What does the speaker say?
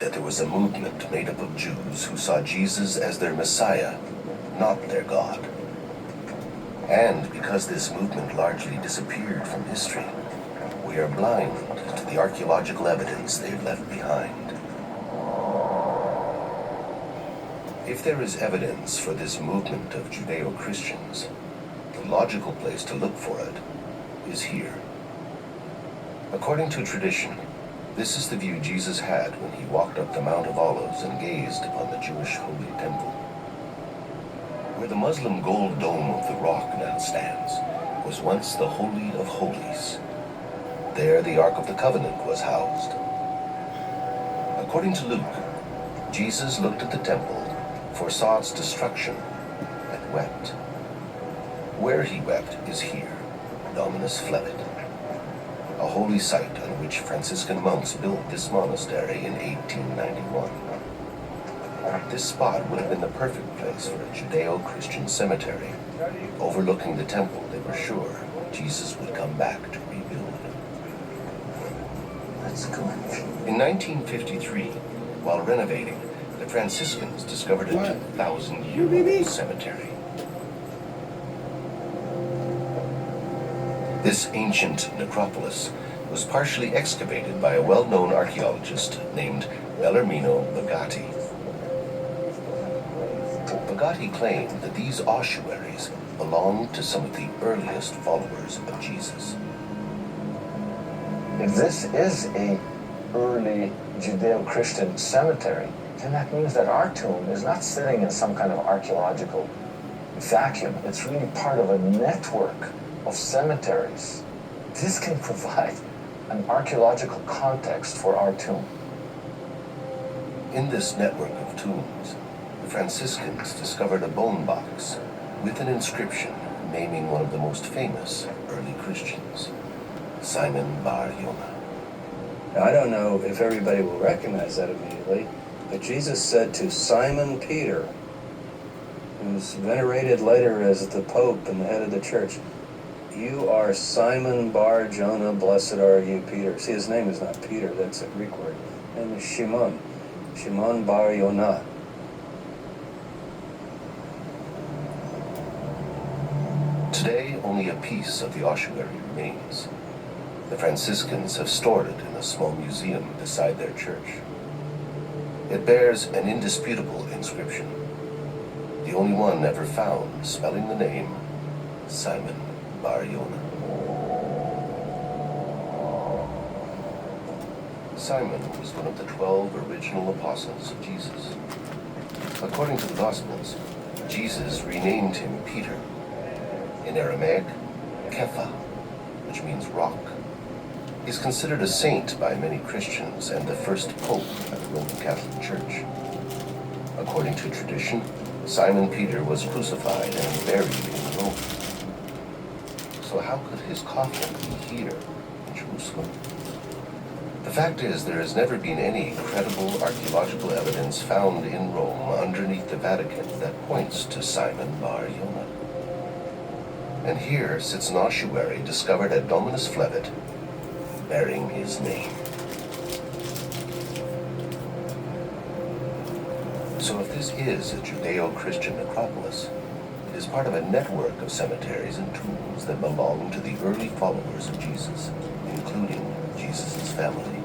that there was a movement made up of Jews who saw Jesus as their Messiah, not their God. And because this movement largely disappeared from history, we are blind to the archaeological evidence they've left behind. If there is evidence for this movement of Judeo-Christians, the logical place to look for it is here. According to tradition, this is the view Jesus had when he walked up the Mount of Olives and gazed upon the Jewish Holy Temple. Where the Muslim gold dome of the Rock now stands was once the Holy of Holies. There the Ark of the Covenant was housed. According to Luke, Jesus looked at the temple, foresaw its destruction, and wept. Where he wept is here, Dominus Flevit, a holy site on which Franciscan monks built this monastery in 1891. This spot would have been the perfect place for a Judeo-Christian cemetery. Overlooking the temple, they were sure Jesus would come back to rebuild. That's good. In 1953, while renovating, the Franciscans discovered a 2,000-year-old cemetery. This ancient necropolis was partially excavated by a well-known archaeologist named Bellarmino Bagatti. Bagatti claimed that these ossuaries belonged to some of the earliest followers of Jesus. If this is a early Judeo-Christian cemetery, then that means that our tomb is not sitting in some kind of archaeological vacuum. It's really part of a network of cemeteries. This can provide an archaeological context for our tomb. In this network of tombs, the Franciscans discovered a bone box with an inscription naming one of the most famous early Christians, Simon Bar Yonah. Now, I don't know if everybody will recognize that immediately, but Jesus said to Simon Peter, who's venerated later as the Pope and the head of the church, "You are Simon Bar Jonah, blessed are you, Peter." See, his name is not Peter, that's a Greek word. His name is Shimon, Shimon Bar Yonah. Today, only a piece of the ossuary remains. The Franciscans have stored it in a small museum beside their church. It bears an indisputable inscription, the only one ever found spelling the name Simon Bar Yonah. Simon was one of the 12 original apostles of Jesus. According to the Gospels, Jesus renamed him Peter. In Aramaic, Kepha, which means rock. He's considered a saint by many Christians and the first pope of the Roman Catholic Church. According to tradition, Simon Peter was crucified and buried in Rome. So how could his coffin be here in Jerusalem? The fact is, there has never been any credible archaeological evidence found in Rome underneath the Vatican that points to Simon Bar Yonah. And here sits an ossuary discovered at Dominus Flevit, bearing his name. So if this is a Judeo-Christian necropolis, it is part of a network of cemeteries and tombs that belong to the early followers of Jesus, including Jesus' family.